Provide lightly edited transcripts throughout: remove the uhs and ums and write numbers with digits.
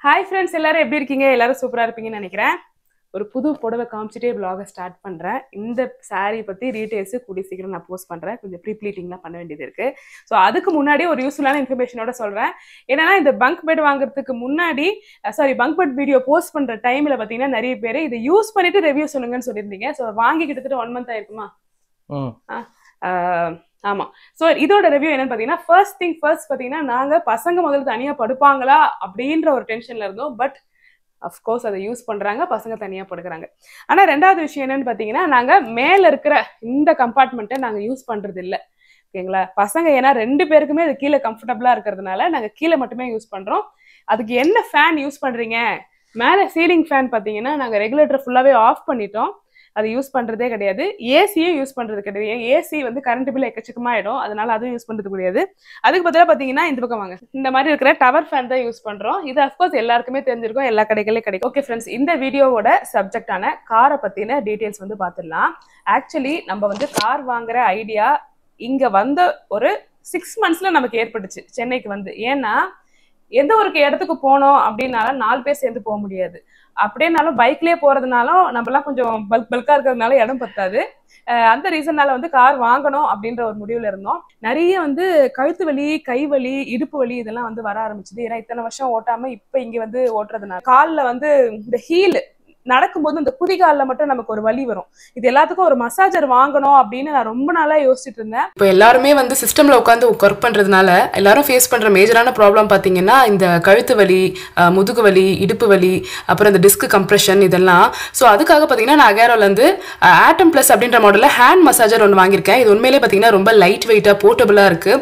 Hi friends, எல்லாரும் எப்படி இருக்கீங்க? எல்லாரும் சூப்பராக இருப்பீங்கன்னு நினைக்கிறேன். ஒரு புது புடவை காமிச்சிட்டே vlog ஸ்டார்ட் பண்ணுறேன். இந்த saree பற்றி டீட்டெயில்ஸு கூடிய சீக்கிரம் நான் போஸ்ட் பண்ணுறேன். கொஞ்சம் ப்ளீட்டிங்லாம் பண்ண வேண்டியது இருக்குது. ஸோ அதுக்கு முன்னாடி ஒரு யூஸ்ஃபுல்லான இன்ஃபர்மேஷனோட சொல்கிறேன். என்னன்னா, இந்த பங்க் பெட் வாங்குறதுக்கு முன்னாடி பங்க் பெட் வீடியோ போஸ்ட் பண்ணுற டைமில் பார்த்தீங்கன்னா நிறைய பேர் இதை யூஸ் பண்ணிட்டு ரிவ்யூ சொல்லுங்கன்னு சொல்லியிருந்தீங்க. ஸோ வாங்கி கிட்டத்தட்ட 1 month ஆயிருக்குமா? ஆமா. ஸோ இதோட ரிவ்யூ என்னன்னு பார்த்தீங்கன்னா, ஃபர்ஸ்ட் பார்த்தீங்கன்னா, நாங்கள் பசங்க முதல்ல தனியாக படுப்பாங்களா அப்படின்ற ஒரு டென்ஷன்ல இருந்தோம். பட் அஃப்கோர்ஸ் அதை யூஸ் பண்றாங்க, பசங்க தனியாக படுக்கிறாங்க. ஆனால் ரெண்டாவது விஷயம் என்னன்னு பார்த்தீங்கன்னா, நாங்கள் மேலே இருக்கிற இந்த கம்பார்ட்மெண்ட்டை நாங்கள் யூஸ் பண்றது இல்லை. ஓகேங்களா? பசங்க ஏன்னா 2 பேருக்குமே அது கீழே கம்ஃபர்டபுளா இருக்கிறதுனால நாங்கள் கீழே மட்டுமே யூஸ் பண்றோம். அதுக்கு என்ன ஃபேன் யூஸ் பண்றீங்க? மேலே சீலிங் ஃபேன் பார்த்தீங்கன்னா நாங்கள் ரெகுலேட்டர் ஃபுல்லாவே ஆஃப் பண்ணிட்டோம். அது யூஸ் பண்றதே கிடையாது. ஏசியும் யூஸ் பண்றது கிடையாது. ஏசி வந்து கரண்ட் பில் எக்கச்சக்கமாயிடும், அதனால அதுவும் யூஸ் பண்றது கிடையாது. அதுக்கு பதிலாக பாத்தீங்கன்னா இந்த பக்கம் வாங்க, இந்த மாதிரி இருக்கிற டவர் ஃபேன் தான் யூஸ் பண்றோம். இது அஃப்கோர்ஸ் எல்லாருக்குமே தெரிஞ்சிருக்கும், எல்லா கடைகளிலும் கிடைக்கும். ஓகே ஃப்ரெண்ட்ஸ், இந்த வீடியோவோட சப்ஜெக்டான காரை பத்தின டீடைல்ஸ் வந்து பார்த்துடலாம். ஆக்சுவலி நம்ம வந்து கார் வாங்குற ஐடியா இங்க வந்த ஒரு 6 monthsல நமக்கு ஏற்பட்டுச்சு சென்னைக்கு வந்து. ஏன்னா எந்த ஒரு இடத்துக்கு போனோம் அப்படின்னாலும் 4 பேர் சேர்ந்து போக முடியாது. அப்படியேனாலும் பைக்லயே போறதுனாலும் நம்மலாம் கொஞ்சம் பல்கா இருக்கிறதுனால இடம் பத்தாது. அந்த ரீசன்னால வந்து கார் வாங்கணும் அப்படின்ற ஒரு முடிவுல இருந்தோம். நிறைய வந்து கழுத்து வலி, கை வலி, இடுப்பு வலி இதெல்லாம் வந்து வர ஆரம்பிச்சுது. ஏன்னா இத்தனை வருஷம் ஓட்டாம இப்ப இங்க வந்து ஓட்டுறதுனால கால்ல வந்து இந்த ஹீல் நடக்கும்போது இந்த குதிகாலில் மட்டும் நமக்கு ஒரு வலி வரும். இது எல்லாத்துக்கும் ஒரு மசாஜர் வாங்கணும் அப்படின்னு நான் ரொம்ப நாளா யோசிச்சுட்டு இருந்தேன். இப்போ எல்லாருமே வந்து சிஸ்டம்ல உட்காந்து ஒர்க் பண்றதுனால எல்லாரும் ஃபேஸ் பண்ற மேஜரான ப்ராப்ளம் பாத்தீங்கன்னா இந்த கழுத்து வலி, முதுகு வலி, இடுப்பு வலி, அப்புறம் இந்த டிஸ்க் கம்ப்ரெஷன் இதெல்லாம். ஸோ அதுக்காக பாத்தீங்கன்னா நான் அகேரோல இருந்து ஆட்டம் பிளஸ் அப்படின்ற மாடல்ல ஹேண்ட் மசாஜர் ஒன்று வாங்கியிருக்கேன். இது உண்மையிலே பாத்தீங்கன்னா ரொம்ப லைட் வெயிட்டா போர்ட்டபிளா இருக்கு.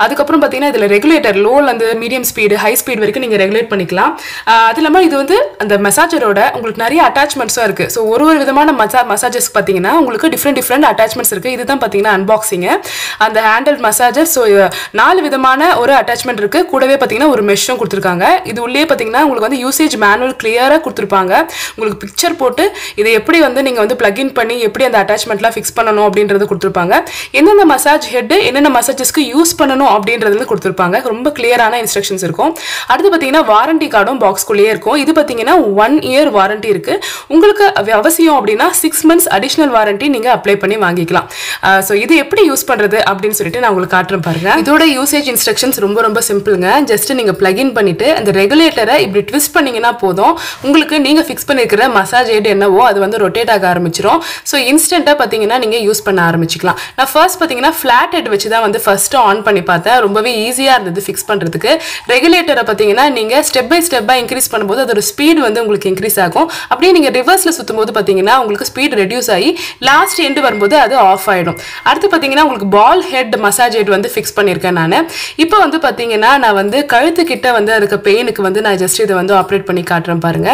அதுக்கப்புறம் பாத்தீங்கன்னா இதுல ரெகுலேட்டர் லோல இருந்து மீடியம் ஸ்பீடு, ஹை ஸ்பீட் வரைக்கும் நீங்க ரெகுலேட் பண்ணிக்கலாம். அது இல்லாம இது வந்து அந்த மசாஜரோட உங்களுக்கு நிறைய அட்டாச்மெண்ட்ஸும் இருக்கு. ஸோ ஒரு விதமான மசாஜஸ் பார்த்தீங்கன்னா உங்களுக்கு டிஃப்ரெண்ட் அட்டாச்மெண்ட்ஸ் இருக்கு. இதுதான் பார்த்தீங்கன்னா அன்பாக்சிங் அந்த ஹேண்டல் மசாஜர். ஸோ 4 விதமான ஒரு அட்டாச்மெண்ட் இருக்கு. கூடவே பார்த்தீங்கன்னா ஒரு மெஷ்ஷும் கொடுத்துருக்காங்க. இது உள்ளே பார்த்தீங்கன்னா உங்களுக்கு வந்து யூசேஜ் மேனுவல் கிளியராக கொடுத்துருப்பாங்க. உங்களுக்கு பிக்சர் போட்டு இதை எப்படி வந்து நீங்க வந்து பிளக்இன் பண்ணி எப்படி அந்த அட்டாச்மெண்ட்லாம் ஃபிக்ஸ் பண்ணணும் அப்படின்றது கொடுத்துருப்பாங்க. எந்தெந்த மசாஜ் ஹெட் என்னென்ன மசாஜஸ்க்கு யூஸ் பண்ணணும் அப்படின்றது கொடுத்துருப்பாங்க. ரொம்ப கிளியரான இன்ஸ்ட்ரக்ஷன்ஸ் இருக்கும். அடுத்து பார்த்தீங்கன்னா வாரண்டி கார்டும் பாக்ஸ்குள்ளேயே இருக்கும். இது பார்த்தீங்கன்னா 1 year வாரண்டி இருக்கு. உங்களுக்கு அவசியம் அப்படின்னா 6 months அடிஷனல் வாரண்டி நீங்க அப்ளை பண்ணி வாங்கிக்கலாம். ஸோ இது எப்படி யூஸ் பண்றது அப்படின்னு சொல்லிட்டு நான் உங்களுக்கு காட்டுறேன் பாருங்க. இதோட யூசேஜ் இன்ஸ்ட்ரக்ஷன்ஸ் ரொம்ப சிம்பிளுங்க. ஜஸ்ட் நீங்க பிளக்இன் பண்ணிட்டு அந்த ரெகுலேட்டரை இப்படி ட்விஸ்ட் பண்ணீங்கன்னா போதும், உங்களுக்கு நீங்க ஃபிக்ஸ் பண்ணிருக்கிற மசாஜ் ஹெட் என்னவோ அது வந்து ரொட்டேட் ஆக ஆரம்பிச்சிடும். ஸோ இன்ஸ்டன்ட்டா பாத்தீங்கன்னா நீங்க யூஸ் பண்ண ஆரம்பிச்சுக்கலாம். நான் ஃபர்ஸ்ட் பாத்தீங்கன்னா ஃபிளாட் ஹெட் வச்சு தான் வந்து ஃபர்ஸ்ட் ஆன் பண்ணி பார்த்தேன். ரொம்பவே ஈஸியா இருந்தது ஃபிக்ஸ் பண்றதுக்கு. ரெகுலேட்டரை பாத்தீங்கன்னா நீங்க ஸ்டெப் பை ஸ்டெப்பா இன்க்ரீஸ் பண்ணும்போது அதோட ஸ்பீட் வந்து உங்களுக்கு இன்க்ரீஸ் ஆகும். அப்படியே நீங்க ரிவர்ஸ்ல சுத்தும் போது பாத்தீங்கன்னா உங்களுக்கு ஸ்பீட் ரெடியூஸ் ஆகி லாஸ்ட் எண்ட் வரும்போது அது ஆஃப் ஆயிடும். அடுத்து பாத்தீங்கன்னா உங்களுக்கு பால் ஹெட் மசாஜ் ஹெட் வந்து ஃபிக்ஸ் பண்ணிருக்கேன் நான். இப்போ வந்து பாத்தீங்கன்னா நான் வந்து கழுத்து கிட்ட வந்து அதுக்கு பெயினுக்கு வந்து நான் ஜஸ்ட் இதை வந்து ஆப்ரேட் பண்ணி காட்டுறேன் பாருங்க.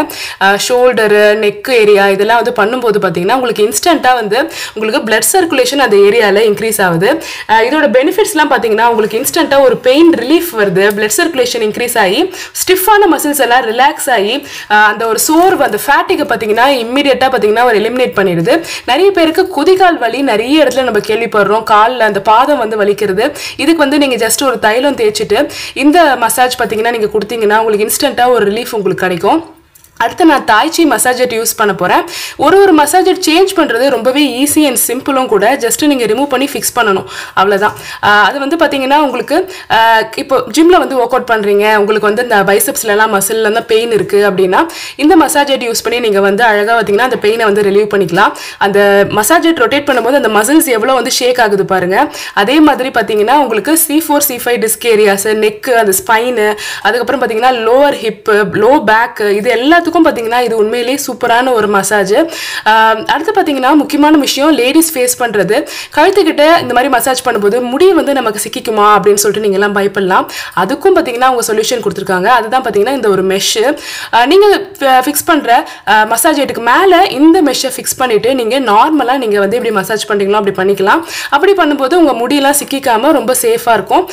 ஷோல்டரு, நெக் ஏரியா இதெல்லாம் வந்து பண்ணும்போது பாத்தீங்கன்னா உங்களுக்கு இன்ஸ்டன்ட்டா வந்து உங்களுக்கு பிளட் சர்க்குலேஷன் அந்த ஏரியால இன்க்ரீஸ் ஆகுது. இதோட பெனிஃபிட்ஸ்லாம் பாத்தீங்கன்னா உங்களுக்கு இன்ஸ்டன்ட்டா ஒரு பெயின் ரிலீஃப் வருது. பிளட் சர்க்குலேஷன் இன்க்ரீஸ் ஆகி ஸ்டிஃபான மசில்ஸ் எல்லாம் ரிலாக்ஸ் ஆகி அந்த ஒரு சோர்வு அந்த ஃபேட்டிகை பாத்தீங்கன்னா இம்மிடியட்டா பாத்தீங்கன்னா ஒரு எலிமினேட் பண்ணிடுது. நிறைய பேருக்கு குதிகால் வலி நிறைய இடத்துல நம்ம கேள்விப்படுறோம். காலில் அந்த பாதம் வந்து வலிக்கிறது. இதுக்கு வந்து நீங்க ஜஸ்ட் ஒரு தைலம் தேய்ச்சிட்டு இந்த மசாஜ் பாத்தீங்கன்னா நீங்க கொடுத்தீங்கன்னா உங்களுக்கு இன்ஸ்டன்ட்டா ஒரு ரிலீஃப் உங்களுக்கு கிடைக்கும். அடுத்து நான் தாய்ச்சி மசாஜர் யூஸ் பண்ண போறேன். ஒரு மசாஜர் சேஞ்ச் பண்றது ரொம்பவே ஈஸி அண்ட் சிம்பிளும் கூட. ஜஸ்ட் நீங்க ரிமூவ் பண்ணி ஃபிக்ஸ் பண்ணணும், அவ்வளவுதான். அது வந்து பாத்தீங்கன்னா உங்களுக்கு இப்போ ஜிம்ல வந்து ஒர்க் அவுட் பண்றீங்க, உங்களுக்கு வந்து இந்த பைசப்ஸ்ல எல்லாம் மசில்ல எல்லாம் பெயின் இருக்கு அப்படின்னா இந்த மசாஜர் யூஸ் பண்ணி நீங்க வந்து அழகா பாத்தீங்கன்னா அந்த பெயினை வந்து ரிலீவ் பண்ணிக்கலாம். அந்த மசாஜர் ரொட்டேட் பண்ணும்போது அந்த மசில்ஸ் எவ்வளவு வந்து ஷேக் ஆகுது பாருங்க. அதே மாதிரி பாத்தீங்கன்னா உங்களுக்கு C4 C5 disk areas, neck, அந்த ஸ்பைனு, அதுக்கப்புறம் பாத்தீங்கன்னா லோவர் ஹிப், லோ பேக், இது எல்லாத்துக்கும் பாத்தீங்கன்னா இது உண்மையிலேயே சூப்பரான ஒரு மசாஜ். அடுத்து பாத்தீங்கன்னா முக்கியமான விஷயம் லேடிஸ் ஃபேஸ் பண்றது, கழுத்துக்கிட்ட இந்த மாதிரி மசாஜ் பண்ணும்போது முடி வந்து நமக்கு சிக்கிக்குமா அப்படின்னு சொல்லிட்டு நீங்க எல்லாம் பயப்படலாம். அதுக்கும் பாத்தீங்கன்னா அவங்க சொல்யூஷன் கொடுத்துருக்காங்க. அதுதான் பாத்தீங்கன்னா இந்த ஒரு மெஷ். நீங்க ஃபிக்ஸ் பண்ற மசாஜ் ஹெட்டுக்கு மேல இந்த மெஷ்ஷை ஃபிக்ஸ் பண்ணிட்டு நீங்க நார்மலா நீங்க வந்து இப்படி மசாஜ் பண்றீங்களோ அப்படி பண்ணிக்கலாம். அப்படி பண்ணும்போது உங்க முடியெல்லாம் சிக்கிக்காம ரொம்ப சேஃபா இருக்கும்.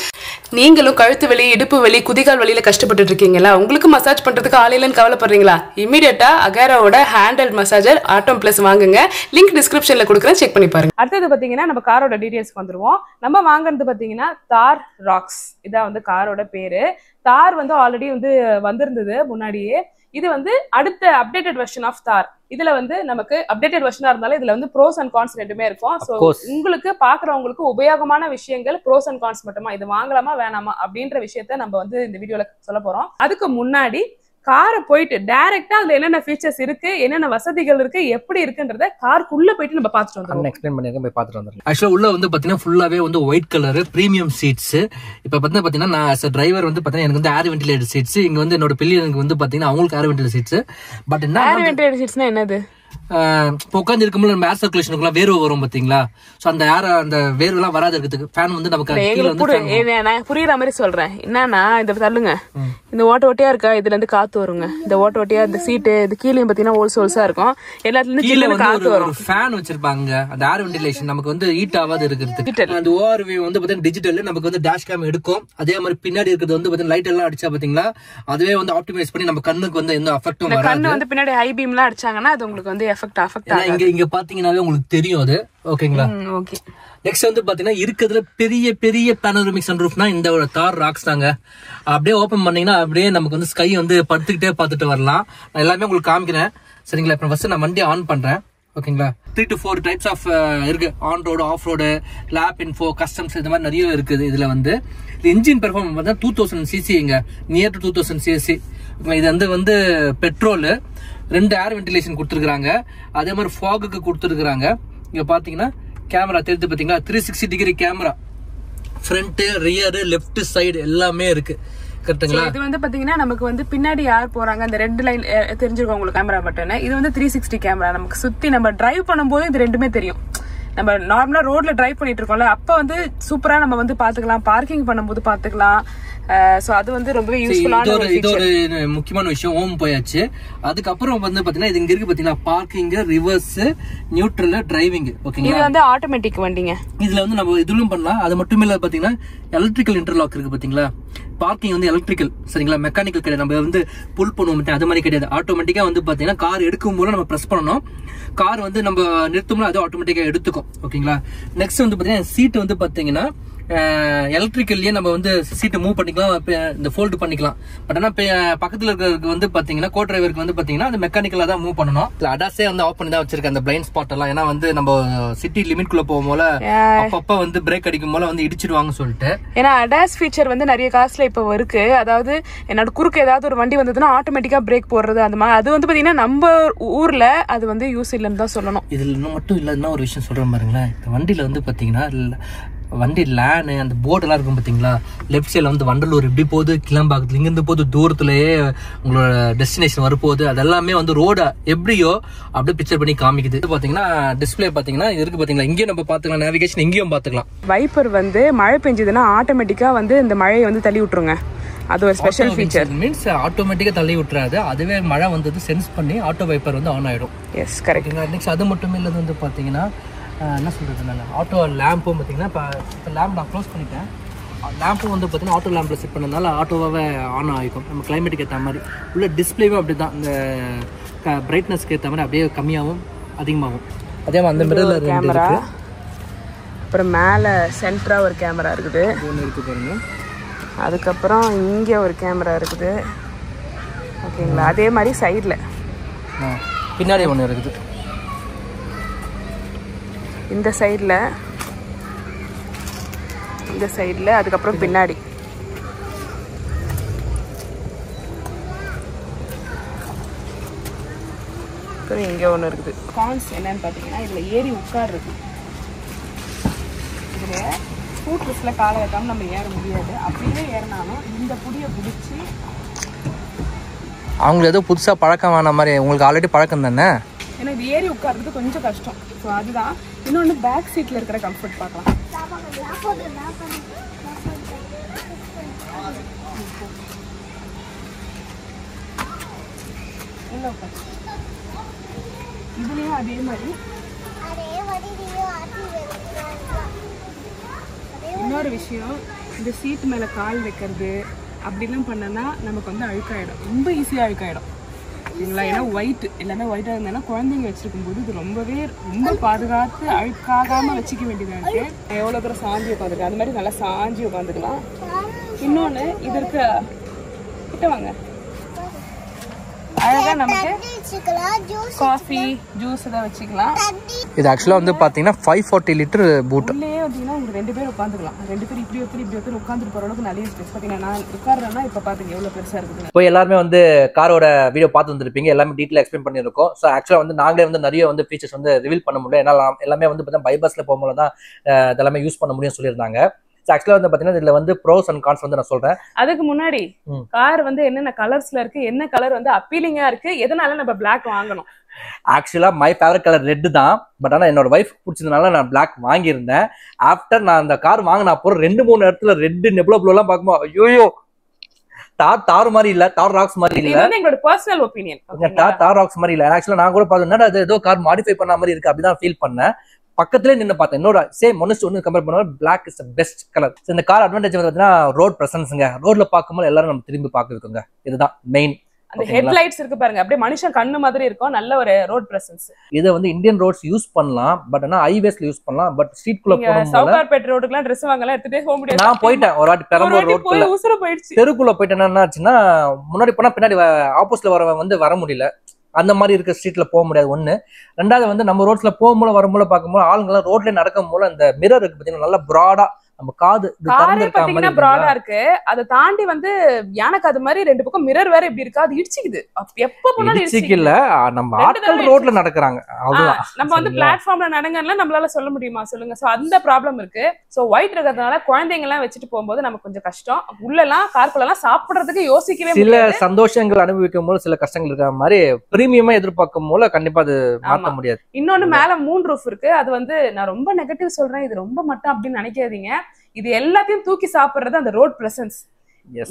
நீங்களும் கழுத்து வலி, இடுப்பு வலி, குதிகால் வலியில கஷ்டப்பட்டு இருக்கீங்களா? உங்களுக்கு மசாஜ் பண்றதுக்கு ஆள் இல்லைன்னு கவலைப்படுறீங்களா? இமீடியட்டா அகேராவோட ஹேண்ட் மசாஜர் ஆட்டம் பிளஸ் வாங்குங்க. லிங்க் டிஸ்கிரிப்ஷன்ல கொடுக்குறேன், செக் பண்ணி பாருங்க. அடுத்தது பாத்தீங்கன்னா நம்ம காரோட டீடைல்ஸ்க்கு வந்துருவோம். நம்ம வாங்குறது பாத்தீங்கன்னா தார் ராக்ஸ். இதான் வந்து காரோட பேரு. தார் வந்து ஆல்ரெடி வந்து வந்திருந்தது முன்னாடியே. இது வந்து அடுத்த அப்டேட்டட் வெர்ஷன் ஆஃப் தார். இதுல வந்து நமக்கு அப்டேட்டட் வெர்ஷனா இருந்தாலும் இதுல வந்து ப்ரோஸ் அண்ட் கான்ஸ் ரெண்டுமே இருக்கும். சோ உங்களுக்கு பாக்குறவங்களுக்கு உபயோகமான விஷயங்கள் ப்ரோஸ் அண்ட் கான்ஸ் மட்டுமா, இது வாங்கலாமா வேணாமா அப்படின்ற விஷயத்த நம்ம வந்து இந்த வீடியோல சொல்ல போறோம். அதுக்கு முன்னாடி காரை போயிட்டு டைரக்டா அதுல என்னென்ன ஃபீச்சர்ஸ் இருக்கு, என்னென்ன வசதிகள் இருக்கு, எப்படி இருக்குன்றத காருக்குள்ள போயிட்டு நம்ம பார்த்துட்டு வந்துருவோம். எக்ஸ்பிளைன் பண்ணிருக்கேன், போய் பார்த்துட்டு வந்துருங்க. ஆக்சுவலா உள்ள வந்து பாத்தீங்கன்னா ஃபுல்லாவே வந்து ஒயிட் கலர் பிரீமியம் சீட்ஸ். இப்ப பாத்தீங்கன்னா நான் as a டிரைவர் வந்து பாத்தீங்கன்னா எனக்கு வந்து ஏர் வென்டிலேட்டர் சீட்ஸ். இங்க வந்து என்னோட பில்லியனுக்கு வந்து பாத்தீங்கன்னா அவங்களுக்கு ஏர் வென்டிலேட்டர் சீட்ஸ். பட் என்ன ஏர் வென்டிலேட்டர் சீட்ஸ்னா என்னது? இப்போ உட்காந்து இருக்கும்போது நம்ம ஏர் சர்க்குலேஷனுக்குலாம் வேர்வை வரும் பாத்தீங்களா? சோ அந்த ஏர் அந்த வேர்வை எல்லாம் வராது இருக்கிறதுக்கு ஃபேன் வந்து நமக்கு நான் புரியுற மாதிரி சொல்றேன். என்னன்னா இந்த தள்ளுங்க, இந்த ஓட்ட ஓட்டையா இருக்கா, இதுல இருந்து காத்து வருங்க. இந்த ஓட்ட ஓட்டையா இந்த சீட்டு இது கீழே பாத்தீங்கன்னா ஹோல்ஸா இருக்கும். எல்லாத்துலயும் கீழே காத்து வரும். ஃபேன் வச்சிருப்பாங்க. அந்த ஏர் வென்டிலேஷன் நமக்கு வந்து ஹீட் ஆகாது இருக்கிறதுக்கு. அந்த ஓஆர்வி வந்து பாத்தீங்கன்னா டிஜிட்டல் நமக்கு வந்து டேஷ் கேம் எடுக்கும். அதே மாதிரி பின்னாடி இருக்கிறது வந்து பாத்தீங்கன்னா லைட் எல்லாம் அடிச்சா பாத்தீங்களா, அதுவே வந்து ஆப்டிமைஸ் பண்ணி நம்ம கண்ணுக்கு வந்து எந்த அஃபெக்டும் வராது. கண்ணு வந்து பின்னாடி ஹை பீம் எல்லாம் அடிச்சாங்கன்னா அது உங்களுக்கு வந்து இங்க பாத்தீங்கன்னாவே உங்களுக்கு தெரியும் அது. ஓகேங்களா? ஓகே. நெக்ஸ்ட் வந்து பாத்தீங்கன்னா இருக்கிறதுல பெரிய பெரிய பேனோரமிக் சன்ரூஃப்னா இந்த ஒரு தார் ராக்ஸ் தாங்க. அப்படியே ஓபன் பண்ணீங்கன்னா அப்படியே நமக்கு வந்து ஸ்கை வந்து படுத்துக்கிட்டே பார்த்துட்டு வரலாம். நான் எல்லாமே உங்களுக்கு காமிக்கிறேன், சரிங்களா? இப்ப ஃபர்ஸ்ட் நான் வண்டியை ஆன் பண்றேன். ஓகேங்களா? 3 to 4 டைப்ஸ் ஆஃப் இருக்கு. On road, off road, lab info, customs, இந்த மாதிரி நிறைய இருக்குது. இதுல வந்து இன்ஜின் பெர்ஃபார்மன்ஸ் பார்த்தா 2000 cc, நியர் டு 2000 cc. இது வந்து பெட்ரோல். 2 ஏர் வென்டிலேஷன் கொடுத்துருக்காங்க. அதே மாதிரி ஃபாகுக்கு கொடுத்துருக்காங்க. இங்க பாத்தீங்கன்னா கேமரா தெரிஞ்சு பாத்தீங்களா, 360 degree camera, front, rear, left side எல்லாமே இருக்கு. கரெக்ட்டுங்களா? இது வந்து பாத்தீங்கன்னா நமக்கு வந்து பின்னாடி யார் போறாங்க அந்த ரெட் லைன் தெரிஞ்சிருக்கும் உங்களுக்கு கேமரா பட்டன். இது வந்து 360 கேமரா. நமக்கு சுத்தி நம்ம டிரைவ் பண்ணும்போது இது ரெண்டுமே தெரியும். நம்ம நார்மலா ரோட்ல டிரைவ் பண்ணிட்டு இருக்கோம்ல, அப்ப வந்து சூப்பரா நம்ம வந்து பாத்துக்கலாம், பார்க்கிங் பண்ணும்போது பாத்துக்கலாம். சோ அது வந்து ரொம்பவே யூஸ்ஃபுல்லான ஒரு இது ஒரு முக்கியமான விஷயம். ஹோம் போயாச்சு. அதுக்கப்புறம் வந்து பாத்தீங்கன்னா இது இங்க இருக்கு பாத்தீங்கன்னா பார்க்கிங், ரிவர்ஸ், நியூட்ரல், டிரைவிங். ஓகேங்களா? இது வந்து ஆட்டோமேட்டிக் வண்டிங்க. இதுல வந்து நம்ம இதுலயும் பண்ணலாம். அது மட்டும் இல்ல பாத்தீங்கன்னா எலக்ட்ரிக்கல் இன்டர்லாக் இருக்கு பாத்தீங்களா? பார்க்கிங் வந்து எலக்ட்ரிக்கல், சரிங்களா? மெக்கானிக்கல் கிடையாது. நம்ம வந்து புல் பண்ணுவோம் அது மாதிரி கிடையாது. ஆட்டோமேட்டிக்கா வந்து பாத்தீங்கன்னா கார் எடுக்கும் போது நம்ம பிரஸ் பண்ணணும். கார் வந்து நம்ம நிறுத்தோம்னா அது ஆட்டோமேட்டிக்கா எடுத்துக்கும். ஓகேங்களா? நெக்ஸ்ட் வந்து பாத்தீங்கன்னா சீட் வந்து பாத்தீங்கன்னா எலக்ட்ரிக்கல்லயே நம்ம வந்து சீட்டை மூவ் பண்ணிக்கலாம், இந்த ஃபோல்டு பண்ணிக்கலாம். பட் ஆனா பக்கத்துல இருக்கிறதுக்கு வந்து பாத்தீங்கன்னா கோ டிரைவருக்கு வந்து பாத்தீங்கன்னா அது மெக்கானிக்கலா தான் மூவ் பண்ணணும். அடாஸே வந்து ஆஃப் பண்ணி தான் வச்சிருக்கேன் அந்த பிளைண்ட் ஸ்பாட் எல்லாம். ஏன்னா வந்து நம்ம சிட்டி லிமிட் குள்ள போகும் போல அப்பப்ப வந்து பிரேக் அடிக்கும் போல வந்து இடிச்சிடுவாங்கன்னு சொல்லிட்டு. ஏன்னா அடாஸ் ஃபீச்சர் வந்து நிறைய காசுல இப்ப இருக்கு. அதாவது என்னோட குறுக்கு ஏதாவது ஒரு வண்டி வந்ததுன்னா ஆட்டோமேட்டிக்கா பிரேக் போடுறது அந்த மாதிரி. அது வந்து பாத்தீங்கன்னா நம்ம ஊர்ல அது வந்து யூஸ் இல்லைன்னு தான் சொல்லணும். இதுல இன்னும் மட்டும் இல்லன்னா ஒரு விஷயம் சொல்றேன் பாருங்களேன். இந்த வண்டியில வந்து பாத்தீங்கன்னா வண்டி லேனு அந்த போர்டு எல்லாம் இருக்கும் பாத்தீங்களா? லெஃப்ட் சைட்ல வந்து வண்டலூர் இப்படி போகுது, கிளம்பாக்கத்துல இங்க இருந்து போது, தூரத்திலேயே உங்களோட டெஸ்டினேஷன் வரப்போகுது. அதெல்லாமே வந்து ரோட எப்படியோ அப்படியே பிக்சர் பண்ணி காமிக்குது. பாத்தீங்கன்னா டிஸ்பிளே பாத்தீங்கன்னா இது இருக்கு பாத்தீங்களா, இங்கேயும் நம்ம பாத்துக்கலாம், நேவிகேஷன் இங்கேயும் பாத்துக்கலாம். வைப்பர் வந்து மழை பெஞ்சதுன்னா ஆட்டோமேட்டிக்கா வந்து இந்த மழையை வந்து தள்ளி விட்டுருங்க. அது ஒரு ஸ்பெஷல் ஃபீச்சர். மீன்ஸ் ஆட்டோமேட்டிக்கா தள்ளி விட்டுறாது, அதுவே மழை வந்தது சென்ஸ் பண்ணி ஆட்டோ வைப்பர் வந்து ஆன் ஆயிடும். Yes, correct. நெக்ஸ்ட் அது மட்டுமே இல்லை வந்து பாத்தீங்கன்னா என்ன சொல்றது, நான் ஆட்டோ லேம்பும் பார்த்தீங்கன்னா இப்போ லேம்ப் நான் க்ளோஸ் பண்ணிட்டேன். லேம்பும் வந்து பார்த்தீங்கன்னா ஆட்டோ லேம்பில் செட் பண்ணதுனால ஆட்டோவாகவே ஆன் ஆகிக்கும். நம்ம கிளைமேட்டுக்கு ஏற்ற மாதிரி உள்ள டிஸ்பிளேவும் அப்படி தான், இந்த பிரைட்னஸ்க்கு ஏற்ற மாதிரி அப்படியே கம்மியாகவும் அதிகமாகும். அதே மாதிரி அந்த மிரரில் கேமரா, அப்புறம் மேலே சென்டராக ஒரு கேமரா இருக்குது, ஒன்று இருக்குது பாருங்க. அதுக்கப்புறம் இங்கே ஒரு கேமரா இருக்குது. ஓகேங்களா? அதே மாதிரி சைடில் பின்னாடி ஒன்று இருக்குது. இந்த சைடில் அதுக்கப்புறம் பின்னாடி. அப்புறம் இங்கே ஒன்று இருக்குது. கான்ஸ் என்னன்னு பார்த்தீங்கன்னா இதில் ஏறி உட்காருறது. இதில் ஸ்கூட்டர்ஸில் காலை வைக்காமல் நம்ம ஏற முடியாது. அப்படியே ஏறினாலும் இந்த புடியை பிடிச்சி அவங்களுக்கு ஏதோ புதுசாக பழக்கமான மாதிரி. உங்களுக்கு ஆல்ரெடி பழக்கம் தானே? ஏன்னா இது ஏறி உட்கார்றது கொஞ்சம் கஷ்டம். ஸோ அதுதான். இன்னொன்று பேக் சீட்டில் இருக்கிற கம்ஃபர்ட் பார்க்கலாம். இதுலேயும் அதே மாதிரி இன்னொரு விஷயம், இந்த சீட் மேலே கால் வைக்கிறது அப்படிலாம் பண்ணனா நமக்கு வந்து அழுக்காயிடும், ரொம்ப ஈஸியாக அழுக்காயிடும். ஓகேங்களா. ஏன்னா ஒயிட் எல்லாமே ஒயிட்டா இருந்தாலும் குழந்தைங்க வச்சிருக்கும் போது இது ரொம்ப பாதுகாத்து அழுக்காகாம வச்சுக்க வேண்டியதா இருக்கு. எவ்வளவு தூரம் சாஞ்சி உட்காந்துருக்கு, அது மாதிரி நல்லா சாஞ்சி உட்காந்துக்கலாம். இன்னொன்னு இது இருக்க கிட்ட வாங்க, அழகா நமக்கு காஃபி ஜூஸ் இதை வச்சுக்கலாம். இது ஆக்சுவலா வந்து பாத்தீங்கன்னா 540 லிட்டர் பூட். உள்ளே பார்த்தீங்கன்னா உங்களுக்கு 2 பேர் உட்காந்துக்கலாம். 2 பேர் இப்படி ஒருத்தர் உட்காந்துட்டு போற அளவுக்கு நிறைய ஸ்பேஸ். பார்த்தீங்கன்னா நான் உட்காடுறேன்னா இப்போ பாத்துங்க எவ்வளவு பெருசா இருக்குது. இப்போ எல்லாருமே வந்து காரோட வீடியோ பார்த்து வந்துருப்பீங்க, எல்லாமே டீட்டெயில் எக்ஸ்பிளைன் பண்ணியிருக்கோம். ஸோ ஆக்சுவலா வந்து நாங்களே வந்து நிறைய வந்து ஃபீச்சர்ஸ் வந்து ரிவீல் பண்ண முடியல, ஏன்னா எல்லாமே வந்து பார்த்தீங்கன்னா பைபாஸ்ல போகும்போது தான் இதெல்லாமே யூஸ் பண்ண முடியும்னு சொல்லியிருந்தாங்க. ஆக்சுவலா வந்து பாத்தீங்கன்னா இதுல வந்து ப்ரோஸ் அண்ட் கான்ஸ் வந்து நான் சொல்றேன். அதுக்கு முன்னாடி கார் வந்து என்னென்ன கலர்ஸ்ல இருக்கு, என்ன கலர் வந்து அப்பீலிங்கா இருக்கு, எதனால நம்ம பிளாக் வாங்கணும்? ஆக்சுவலா மை ஃபேவரட் கலர் ரெட் தான். பட் ஆனா என்னோட வைஃப் பிடிச்சதுனால நான் பிளாக் வாங்கியிருந்தேன். ஆஃப்டர் நான் அந்த கார் வாங்கின அப்புறம் 2-3 இடத்துல ரெட் நெபுலா ப்ளூ எல்லாம் பார்க்கும்போது ஐயோ தார் மாதிரி இல்ல, தார் ராக்ஸ் மாதிரி இல்ல. இது எங்களோட பர்சனல் ஒபினியன். தார் ராக்ஸ் மாதிரி இல்ல. ஆக்சுவலா நான் கூட பார்த்தேன்னா அது ஏதோ கார் மாடிஃபை பண்ண மாதிரி இருக்கு அப்படிதான் ஃபீல் பண்ணேன். பக்கத்துல நின்று பார்த்தேன். என்னோட சேம் ஒன்னு கம்பேர் பண்ணுவோம், black is the best colour. இந்த கார் அட்வான்டேஜ் வந்து பார்த்தீங்கன்னா ரோட் பிரசன்ஸ்ங்க. ரோட்ல பார்க்கும்போது எல்லாரும் நம்ம திரும்பி பார்க்க வைக்குங்க, இதுதான் மெயின். அந்த ஹெட்லைட்ஸ் இருக்கு பாருங்க, அப்படியே மனுஷன் கண்ணு மாதிரி இருக்கும். நல்ல ஒரு ரோட் பிரசன்ஸ். இதை வந்து இந்தியன் ரோட்ஸ் யூஸ் பண்ணலாம், பட் ஆனா ஹைவேஸ்ல யூஸ் பண்ணலாம். பட் ஸ்ட்ரீட் குள்ள போறோம், சவுகார்பேட் ரோடுக்குலாம் Dress வாங்கலாம் எடுத்துட்டே போக முடியாது. நான் போயிட்டேன் ஒரு வாட்டி பெரம்பூர் ரோட்ல உசுர போயிடுச்சு. தெருக்குள்ள போயிட்டேன். என்ன ஆச்சுன்னா முன்னாடி போனா பின்னாடி ஆப்போசிட்ல வரவன் வந்து வர முடியல, அந்த மாதிரி இருக்க ஸ்ட்ரீட்ல போக முடியாது. ஒண்ணு. ரெண்டாவது வந்து நம்ம ரோட்ஸ்ல போகும்போது வரும்போது பார்க்கும்போது ஆளுங்கெல்லாம் ரோட்ல நடக்கும் போது அந்த மிரர் இருக்கு பாத்தீங்கன்னா நல்லா பிராடா நம்ம காது பாத்தீங்கன்னா பிராடா இருக்கு. அதை தாண்டி வந்து எனக்கு அது மாதிரி 2 பக்கம் மிரர் வேற இப்படி இருக்கு, அது இடிச்சுக்குது. எப்ப போனாலும் இடிச்சுக்கல. நம்ம ஆட்கள் ரோட்ல நடக்கிறாங்க, அவ்வளவுதான். நம்ம வந்து பிளாட்ஃபார்ம்ல நடங்கன்னு நம்மளால சொல்ல முடியுமா சொல்லுங்க? சோ அந்த ப்ராப்ளம் இருக்கு. சோ ஒயிட் இருக்கிறதுனால குழந்தைங்க எல்லாம் வச்சுட்டு போகும்போது நமக்கு கொஞ்சம் கஷ்டம். உள்ளெல்லாம் கார்க்குள்ள எல்லாம் சாப்பிடுறதுக்கு யோசிக்கவே சில சந்தோஷங்கள் அனுபவிக்கும் போது சில கஷ்டங்கள் இருக்கிற மாதிரி பிரீமியமா எதிர்பார்க்கும் போது கண்டிப்பா அது மாற்ற முடியாது. இன்னொன்னு மேல 3 ரூஃப் இருக்கு. அது வந்து நான் ரொம்ப நெகட்டிவ் சொல்றேன், இது ரொம்ப மட்டும் அப்படின்னு நினைக்காதீங்க. இது எல்லாத்தையும் தூக்கி சாப்பிடுறது அந்த ரோட் பிரசன்ஸ்.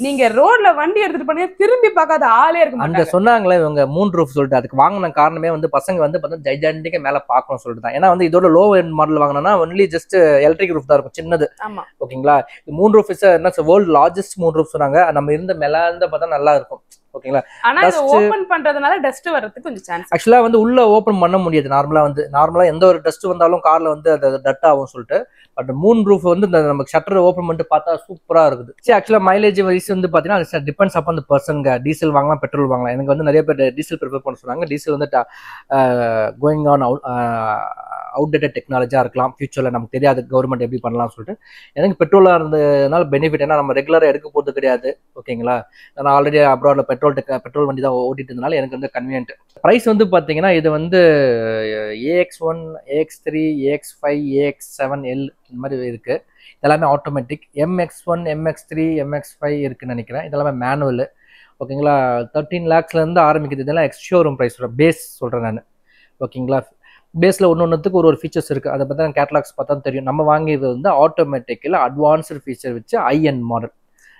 நீங்க ரோட்ல வண்டி எடுத்துட்டு பண்ணி திரும்பி பார்க்காத ஆளே இருக்க மாட்டாங்க. அங்க சொன்னாங்களே இவங்க 3 ரூஃப் சொல்லிட்டு, அதுக்கு வாங்கின காரணமே வந்து பசங்க வந்து பார்த்தா ஜைஜாண்டிக்கா மேல பார்க்கணும் சொல்லிட்டு தான். ஏன்னா வந்து இதோட லோ எண்ட் மாடல் வாங்கினா ஒன்லி ஜஸ்ட் எலக்ட்ரிக் ரூஃப் தான் இருக்கும், சின்னது. ஓகேங்களா. 3 ரூஃப் இஸ் என்ன வேர்ல்ட் லார்ஜஸ்ட் 3 ரூஃப் சொன்னாங்க. நம்ம இருந்த மேல இருந்து பார்த்தா நல்லா இருக்கும். ஓகேங்களா. ஆனா இது ஓபன் பண்றதுனால டஸ்ட் வரதுக்கு கொஞ்சம் சான்ஸ். ஆக்சுவலா வந்து உள்ள ஓபன் பண்ண முடியாது. நார்மலா எந்த ஒரு டஸ்ட் வந்தாலும் கார்ல வந்து அது டட் ஆகும் சொல்லிட்டு. பட் 3 ரூஃப் வந்து நமக்கு ஷட்டர் ஓபன் பண்ணிட்டு பார்த்தா சூப்பரா இருக்குது. சரி, ஆக்சுவலா மைலேஜ் வைஸ் வந்து பாத்தீங்கன்னா டிபெண்ட்ஸ் அப்பான் தி பர்சன்ங்க. டீசல் வாங்கலாம், பெட்ரோல் வாங்கலாம். எனக்கு வந்து நிறைய பேர் டீசல் ப்ரிஃபர் பண்ண சொன்னாங்க. டீசல் வந்து கோயிங் ஆன் அவுடேட்டட் டெக்னாலஜியா இருக்கலாம், ஃபியூச்சர்ல நமக்கு தெரியாது கவர்மெண்ட் எப்படி பண்ணலாம் சொல்லிட்டு. எனக்கு பெட்ரோலா இருந்ததுனால பெனிஃபிட், ஏன்னா நம்ம ரெகுலரா எடுக்க போறது கிடையாது. ஓகேங்களா. நான் ஆல்ரெடி அப்ராட்ல பெட்ரோல் வண்டி தான் ஓட்டிட்டு இருந்தனால எனக்கு வந்து கன்வீனியன்ட். பிரைஸ் வந்து பாத்தீங்கன்னா இது வந்து AX1, AX3, AX5, AX7L இந்த மாதிரி இருக்கு. இதெல்லாமே ஆட்டோமேட்டிக். MX1, MX3, MX5 இருக்குன்னு நினைக்கிறேன். இதெல்லாமே மேனுவல். ஓகேங்களா. 13 lakhsல இருந்து ஆரம்பிக்குது. இதெல்லாம் எக்ஸ்ஷோரூம் பிரைஸ் பேஸ் சொல்றேன் நான். ஓகேங்களா. பேஸ்ல ஒன்னொன்னுக்கு ஒரு ஃபீச்சர்ஸ் இருக்கு. அதை பத்தி கேட்டலாக்ஸ் பார்த்தா தெரியும். நம்ம வாங்கியது வந்து ஆட்டோமேட்டிக்ல அட்வான்ஸ்டு ஃபீச்சர் வச்சு IN மாடல்.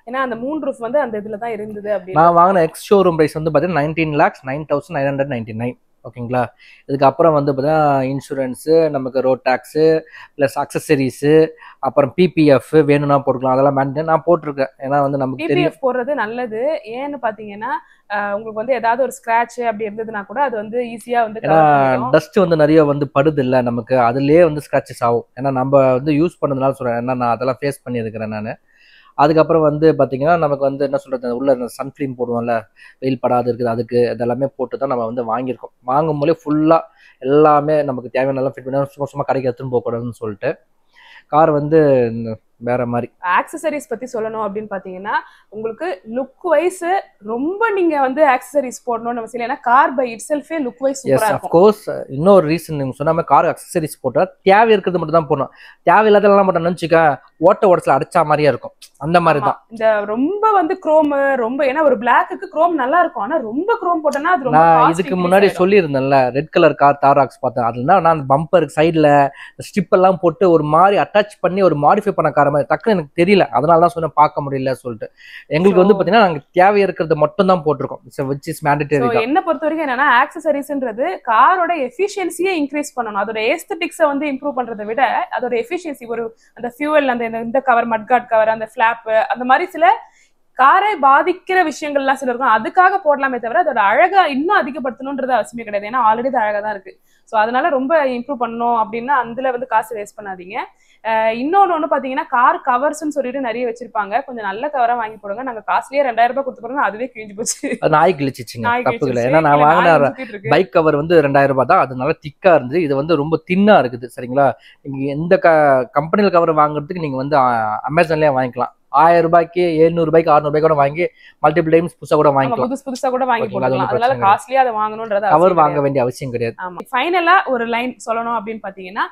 ஏன்னா அந்த 3 ரூஃப் வந்து அந்த இதுல தான் இருந்தது. அப்படி நான் வாங்கின எக்ஸ் ஷோரூம் பிரைஸ் வந்து பாத்தீங்கன்னா 19,09,999. ஓகேங்களா. இதுக்கப்புறம் வந்து பார்த்தீங்கன்னா இன்சூரன்ஸு, நமக்கு ரோட் டேக்ஸு ப்ளஸ் அக்சசரிஸு, அப்புறம் PPF வேணும்னா போட்டுக்கலாம். அதெல்லாம் மேண்டேன் நான் போட்டிருக்கேன். ஏன்னா வந்து நமக்கு தெரியும் PPF போடுறது நல்லது. ஏன்னு பார்த்தீங்கன்னா உங்களுக்கு வந்து ஏதாவது ஒரு ஸ்க்ராட்ச் அப்படி இருந்ததுன்னா கூட அது வந்து ஈஸியாக வந்து, ஏன்னா டஸ்ட் வந்து நிறைய வந்து படுது இல்லை நமக்கு, அதுலேயே வந்து ஸ்க்ராச்சஸ் ஆகும். ஏன்னா நம்ம வந்து யூஸ் பண்ணதுனால சொல்கிறேன். ஏன்னா நான் அதெல்லாம் ஃபேஸ் பண்ணியிருக்கிறேன் நான். அதுக்கப்புறம் வந்து பார்த்தீங்கன்னா நமக்கு வந்து என்ன சொல்கிறது, உள்ள சன்ஃபிலிம் போடுவோம்ல, வெயில் படாது இருக்குது, அதுக்கு இதெல்லாமே போட்டு தான் நம்ம வந்து வாங்கியிருக்கோம். வாங்கும் போதே ஃபுல்லாக எல்லாமே நமக்கு தேவையான ஃபிட் பண்ணி சும்மா கடைக்கு எடுத்துன்னு போகக்கூடாதுன்னு சொல்லிட்டு கார் வந்து வேற மாதிரி. ஆக்சசரிஸ் பத்தி சொல்லணும் அப்படின்னு பாத்தீங்கன்னா உங்களுக்கு லுக் வைஸ் ரொம்ப நீங்க வந்து ஆக்சசரிஸ் போடணும்னு அவசியம் இல்லை. ஏன்னா car by itself look wise சூப்பரா இருக்கும். கோர்ஸ் இன்னொரு ரீசன் நீங்க சொன்ன மாதிரி கார் அக்சசரிஸ் போட்டா தேவை இருக்கிறது மட்டும் தான் போடணும். தேவையில்லாதெல்லாம் மட்டும் நினைச்சுக்க ஓட்ட ஓடத்துல அடிச்சா மாதிரியா இருக்கும். அந்த மாதிரி தான் இந்த ரொம்ப வந்து குரோம் ரொம்ப, ஏன்னா ஒரு பிளாக்கு குரோம் நல்லா இருக்கும், ஆனா ரொம்ப குரோம் போட்டோம்னா அது ரொம்ப. நான் இதுக்கு முன்னாடி சொல்லியிருந்தேன்ல, ரெட் கலர் கார் தாராக்ஸ் பார்த்தேன். அதுல நான் பம்பருக்கு சைட்ல ஸ்டிப் எல்லாம் போட்டு ஒரு மாதிரி அட்டாச் பண்ணி ஒரு மாடிஃபை பண்ண கார மாதிரி டக்குன்னு எனக்கு தெரியல. அதனால தான் சொன்ன பார்க்க முடியல சொல்லிட்டு. எங்களுக்கு வந்து பாத்தீங்கன்னா நாங்க தேவை இருக்கிறது மட்டும் தான் போட்டிருக்கோம். which is mandatory. என்ன பொறுத்த வரைக்கும் என்னன்னா ஆக்சசரிஸ்ன்றது காரோட எஃபிஷியன்சியை இன்க்ரீஸ் பண்ணணும். அதோட ஏஸ்தட்டிக்ஸை வந்து இம்ப்ரூவ் பண்றதை விட அதோட எஃபிஷியன்சி, ஒரு அந்த ஃபியூவல், அந்த இந்த கவர், மட்கார்ட் கவர், அந்த ஃபிளாப், அந்த மாதிரி சில காரை பாதிக்கிற விஷயங்கள்லாம் சில இருக்கும், அதுக்காக போடலாமே தவிர அதோட அழகா இன்னும் அதிகப்படுத்தணும்ன்றது அவசியமே கிடையாது. ஏன்னா ஆல்ரெடி அது அழகா தான் இருக்கு. ஸோ அதனால ரொம்ப இம்ப்ரூவ் பண்ணணும் அப்படின்னா அதுல வந்து காசு வேஸ்ட் பண்ணாதீங்க. இன்னொன்னு பாத்தீங்கன்னா கார் கவர்ஸ்ன்னு சொல்லிட்டு நிறைய வச்சிருப்பாங்க. கொஞ்சம் நல்ல கவரா வாங்கி போடுங்க. நாங்க காஸ்ட்லியா 2000 ரூபாய் கொடுத்து போறோம், அதுவே கிழிஞ்சு போச்சு. நாய் கிழிச்சிச்சுங்க, தப்பு இல்லை. ஏன்னா நான் வாங்கின பைக் கவர் வந்து 2000 ரூபாய் தான். அது நல்லா திக்கா இருந்தது. இது வந்து ரொம்ப தின்னா இருக்குது. சரிங்களா, நீங்க எந்த கம்பெனியில் கவர் வாங்குறதுக்கு நீங்க வந்து அமேசான்லயே வாங்கிக்கலாம். 1000 ரூபாய்க்கு 700 ரூபாய்க்கு 600 ரூபாய் கூட வாங்கி மல்டிபிள் டைம்ஸ் புதுசா கூட வாங்கிக்கலாம். புதுசா கூட வாங்கி போடலாம். அதனால காஸ்ட்லியா அதை வாங்கணும்ன்றது கவர் வாங்க வேண்டிய அவசியம் கிடையாது. ஆமா. ஃபைனலா ஒரு லைன் சொல்லணும் அப்படின்னு பாத்தீங்கன்னா,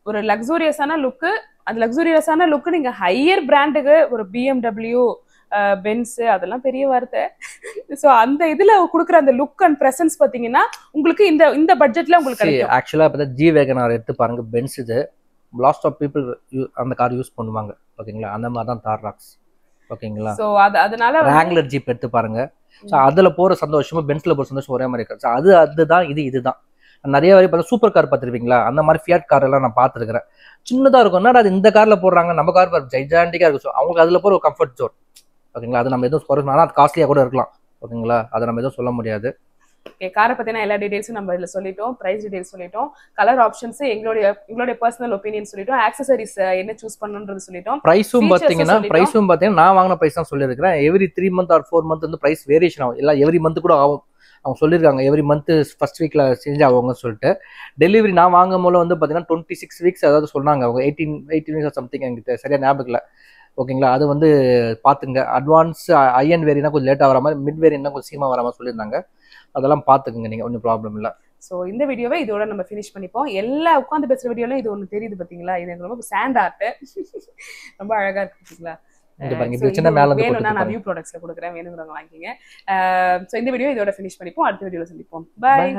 ஒரு லக்ஸூரியஸான லுக்கு, அந்த லக்ஸூரியஸான லுக்கு நீங்க ஹையர் பிராண்டுக்கு ஒரு BMW, பென்ஸ், அதெல்லாம் பெரிய வார்த்தை. சோ அந்த இதுல குடுக்குற அந்த லுக் அண்ட் பிரசன்ஸ் பாத்தீங்கன்னா உங்களுக்கு இந்த பட்ஜெட்ல உங்களுக்கு கிடைக்கும். ஆக்சுவலா இப்ப ஜி வேகனார் எடுத்து பாருங்க, பென்ஸ் இது லாஸ்ட் ஆஃப் பீப்புள் அந்த கார் யூஸ் பண்ணுவாங்க. ஓகேங்களா, அந்த மாதிரி தான் தார் ராக்ஸ். ஓகேங்களா, சோ அதனால ராங்லர் ஜீப் எடுத்து பாருங்க. ஸோ அதுல போற சந்தோஷமும் பென்ஸ்ல போற சந்தோஷம் ஒரே மாதிரி இருக்கு. அதுதான் இதுதான். நிறைய வரை பார்த்தா சூப்பர் கார் பார்த்துருப்பீங்களா, அந்த மாதிரி ஃபியாட் கார் எல்லாம் நான் பார்த்துருக்கிறேன். சின்னதா இருக்கும்னா அது இந்த கார்ல போடுறாங்க, நம்ம கார் ஜைஜாண்டிக்கா இருக்கு. ஸோ அவங்களுக்கு அதுல போற ஒரு கம்ஃபர்ட் ஜோன். ஓகேங்களா, அது நம்ம எதுவும் குறை, ஆனால் அது காஸ்ட்லியா கூட இருக்கலாம். ஓகேங்களா, அதை நம்ம எதுவும் சொல்ல முடியாது. ஓகே, காரை பத்தின எல்லா டீடைல்ஸும் நம்ம இதுல சொல்லிட்டோம். பிரைஸ் டீடைல்ஸ் சொல்லிட்டோம், கலர் ஆப்ஷன்ஸ், எங்களுடைய பர்சனல் ஒப்பீனியன் சொல்லிட்டோம், ஆக்சசரிஸ் என்ன சூஸ் பண்ணணும்ன்றது சொல்லிட்டோம். பிரைஸும் பாத்தீங்கன்னா நான் வாங்கின பிரைஸ் தான் சொல்லியிருக்கிறேன். எவ்ரி 3 month or 4 month வந்து பிரைஸ் வேரியேஷன் ஆகும். இல்லை எவ்ரி மந்த் கூட ஆகும். அவங்க சொல்லியிருக்காங்க எவ்ரி மந்த் ஃபர்ஸ்ட் வீக்ல சேஞ்ச் ஆகுங்கன்னு சொல்லிட்டு. டெலிவரி நான் வாங்கும் போது வந்து பார்த்தீங்கன்னா 26 வீக்ஸ் அதாவது சொன்னாங்க அவங்க. 18 வீக்ஸ் சம்திங் எனக்கு சரியா ஞாபகம் இல்லை. ஓகேங்களா, அது வந்து பார்த்துங்க. அட்வான்ஸ் ஐஎன் வேரியனா கொஞ்சம் லேட்டாக வர மாதிரி, மிட் வேரியனா கொஞ்சம் சீமா வர மாதிரி சொல்லியிருந்தாங்க. அதெல்லாம் பார்த்துக்குங்க நீங்கள், ஒன்றும் ப்ராப்ளம் இல்லை. ஸோ இந்த வீடியோவை இதோட நம்ம ஃபினிஷ் பண்ணிப்போம். எல்லா உட்காந்து பேசுகிற வீடியோலையும் இது ஒன்று தெரியுது பார்த்தீங்களா, இது எனக்கு ரொம்ப சாண்ட் ஆர்ட், ரொம்ப அழகாக இருக்கு பார்த்தீங்களா. வேணும்னா நான் வியூ ப்ராடக்ட்ஸ்ல கொடுக்குறேன், வேணுங்கிறவங்க வாங்கிங்க. ஸோ இந்த வீடியோ இதோட ஃபினிஷ் பண்ணிப்போம். அடுத்த வீடியோவில் சந்திப்போம். பாய்.